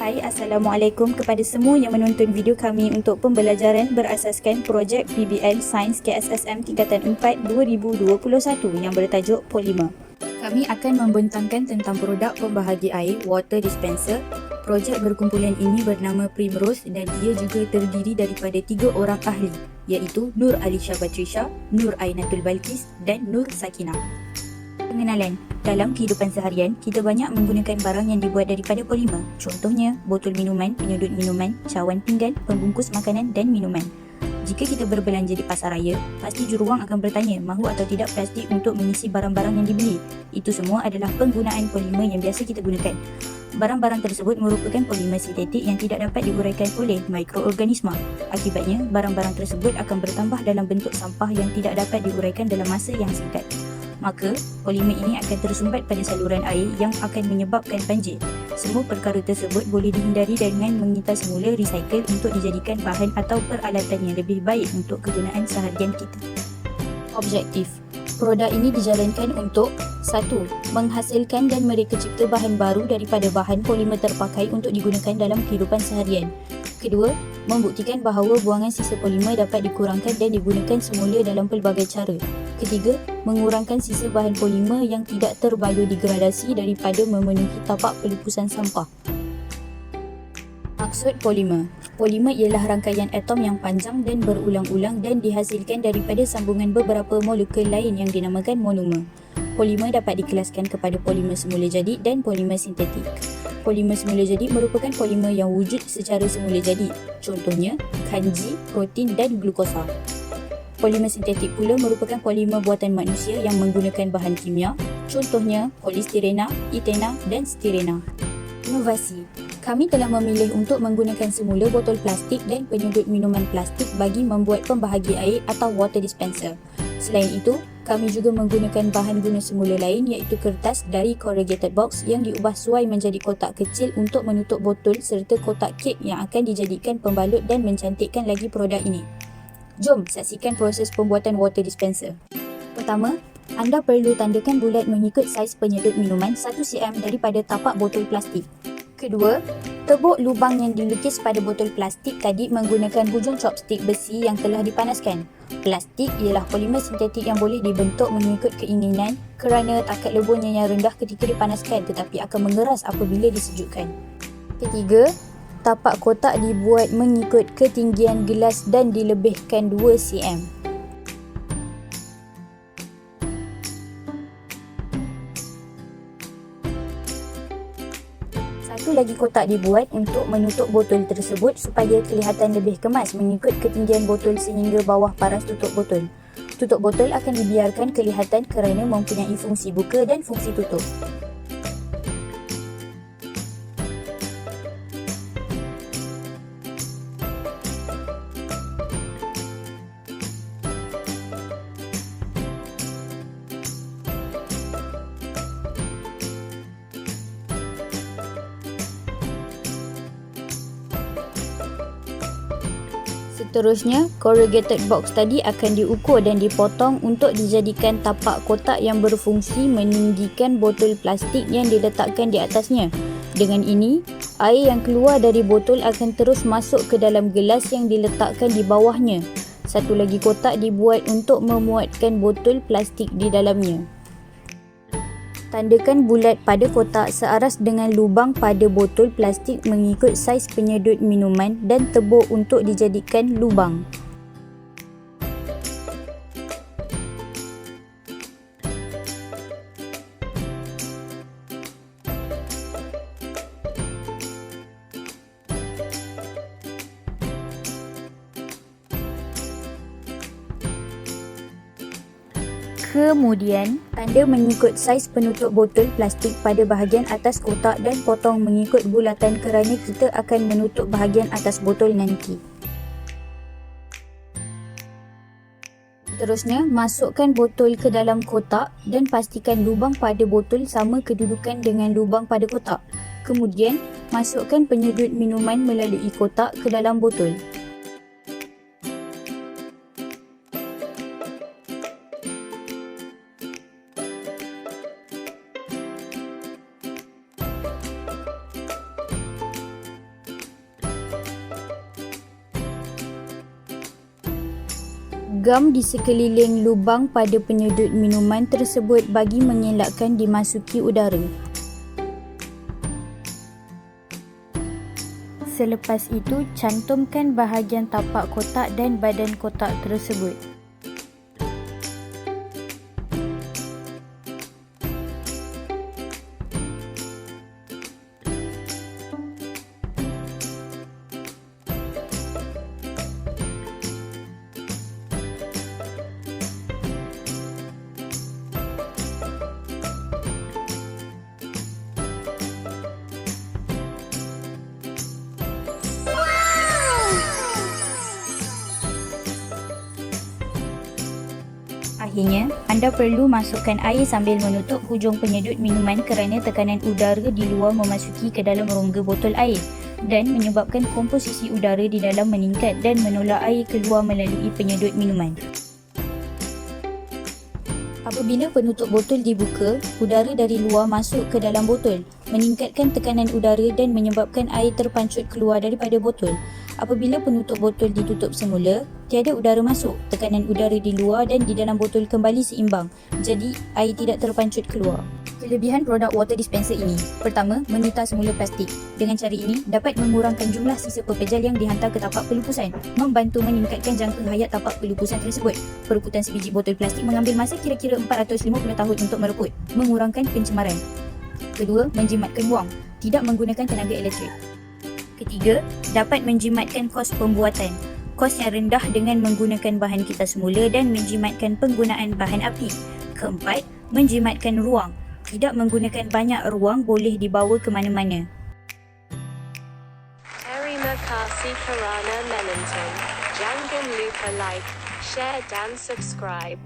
Hai, Assalamualaikum kepada semua yang menonton video kami untuk pembelajaran berasaskan projek PBL Sains KSSM Tingkatan 4 2021 yang bertajuk Polimer. Kami akan membentangkan tentang produk pembahagia air water dispenser. Projek berkumpulan ini bernama Primrose dan ia juga terdiri daripada 3 orang ahli, iaitu Nur Alisha Batrisha, Nur Ainatul Balkis dan Nur Sakinah. Pengenalan. Dalam kehidupan seharian, kita banyak menggunakan barang yang dibuat daripada polimer. Contohnya, botol minuman, penyedut minuman, cawan pinggan, pembungkus makanan dan minuman. Jika kita berbelanja di pasar raya, pasti juruwang akan bertanya mahu atau tidak plastik untuk mengisi barang-barang yang dibeli. Itu semua adalah penggunaan polimer yang biasa kita gunakan. Barang-barang tersebut merupakan polimer sintetik yang tidak dapat diuraikan oleh mikroorganisma. Akibatnya, barang-barang tersebut akan bertambah dalam bentuk sampah yang tidak dapat diuraikan dalam masa yang singkat. Maka, polimer ini akan tersumbat pada saluran air yang akan menyebabkan banjir. Semua perkara tersebut boleh dihindari dengan mengintai semula recycle untuk dijadikan bahan atau peralatan yang lebih baik untuk kegunaan seharian kita. Objektif. Produk ini dijalankan untuk 1. Menghasilkan dan mereka cipta bahan baru daripada bahan polimer terpakai untuk digunakan dalam kehidupan seharian. Kedua, membuktikan bahawa buangan sisa polimer dapat dikurangkan dan digunakan semula dalam pelbagai cara. Ketiga, mengurangkan sisa bahan polimer yang tidak terbiodegradasi daripada memenuhi tapak pelupusan sampah. Maksud polimer. Polimer ialah rangkaian atom yang panjang dan berulang-ulang dan dihasilkan daripada sambungan beberapa molekul lain yang dinamakan monomer. Polimer dapat dikelaskan kepada polimer semula jadi dan polimer sintetik. Polimer semula jadi merupakan polimer yang wujud secara semula jadi. Contohnya, kanji, protein dan glukosa. Polimer sintetik pula merupakan polimer buatan manusia yang menggunakan bahan kimia. Contohnya, polistirena, etena dan stirena. Inovasi. Kami telah memilih untuk menggunakan semula botol plastik dan penyedut minuman plastik bagi membuat pembahagia air atau water dispenser. Selain itu, kami juga menggunakan bahan guna semula lain iaitu kertas dari corrugated box yang diubah suai menjadi kotak kecil untuk menutup botol serta kotak kek yang akan dijadikan pembalut dan mencantikkan lagi produk ini. Jom saksikan proses pembuatan water dispenser. Pertama, anda perlu tandakan bulat mengikut saiz penyedut minuman 1 cm daripada tapak botol plastik. Kedua, tebuk lubang yang dilukis pada botol plastik tadi menggunakan hujung chopstick besi yang telah dipanaskan. Plastik ialah polimer sintetik yang boleh dibentuk mengikut keinginan kerana takat lebuhnya yang rendah ketika dipanaskan tetapi akan mengeras apabila disejukkan. Ketiga, tapak kotak dibuat mengikut ketinggian gelas dan dilebihkan 2 cm. Satu lagi kotak dibuat untuk menutup botol tersebut supaya kelihatan lebih kemas mengikut ketinggian botol sehingga bawah paras tutup botol. Tutup botol akan dibiarkan kelihatan kerana mempunyai fungsi buka dan fungsi tutup. Seterusnya, corrugated box tadi akan diukur dan dipotong untuk dijadikan tapak kotak yang berfungsi meninggikan botol plastik yang diletakkan di atasnya. Dengan ini, air yang keluar dari botol akan terus masuk ke dalam gelas yang diletakkan di bawahnya. Satu lagi kotak dibuat untuk memuatkan botol plastik di dalamnya. Tandakan bulat pada kotak searas dengan lubang pada botol plastik mengikut saiz penyedut minuman dan tebuk untuk dijadikan lubang. Kemudian, tanda mengikut saiz penutup botol plastik pada bahagian atas kotak dan potong mengikut bulatan kerana kita akan menutup bahagian atas botol nanti. Seterusnya, masukkan botol ke dalam kotak dan pastikan lubang pada botol sama kedudukan dengan lubang pada kotak. Kemudian, masukkan penyedut minuman melalui kotak ke dalam botol. Gam di sekeliling lubang pada penyedut minuman tersebut bagi mengelakkan dimasuki udara. Selepas itu, cantumkan bahagian tapak kotak dan badan kotak tersebut. Akhirnya, anda perlu masukkan air sambil menutup hujung penyedut minuman kerana tekanan udara di luar memasuki ke dalam rongga botol air dan menyebabkan komposisi udara di dalam meningkat dan menolak air keluar melalui penyedut minuman. Apabila penutup botol dibuka, udara dari luar masuk ke dalam botol, meningkatkan tekanan udara dan menyebabkan air terpancut keluar daripada botol. Apabila penutup botol ditutup semula, tiada udara masuk, tekanan udara di luar dan di dalam botol kembali seimbang, jadi air tidak terpancut keluar. Kelebihan produk water dispenser ini: pertama, menita semula plastik. Dengan cara ini, dapat mengurangkan jumlah sisa pepejal yang dihantar ke tapak pelupusan, membantu meningkatkan jangka hayat tapak pelupusan tersebut. Pereputan sebiji botol plastik mengambil masa kira-kira 450 tahun untuk mereput, mengurangkan pencemaran. Kedua, menjimatkan wang, tidak menggunakan tenaga elektrik. Ketiga, dapat menjimatkan kos pembuatan, kos yang rendah dengan menggunakan bahan kita semula dan menjimatkan penggunaan bahan api. Keempat, menjimatkan ruang, tidak menggunakan banyak ruang, boleh dibawa ke mana-mana. Terima kasih kerana menonton. Jangan lupa like, share dan subscribe.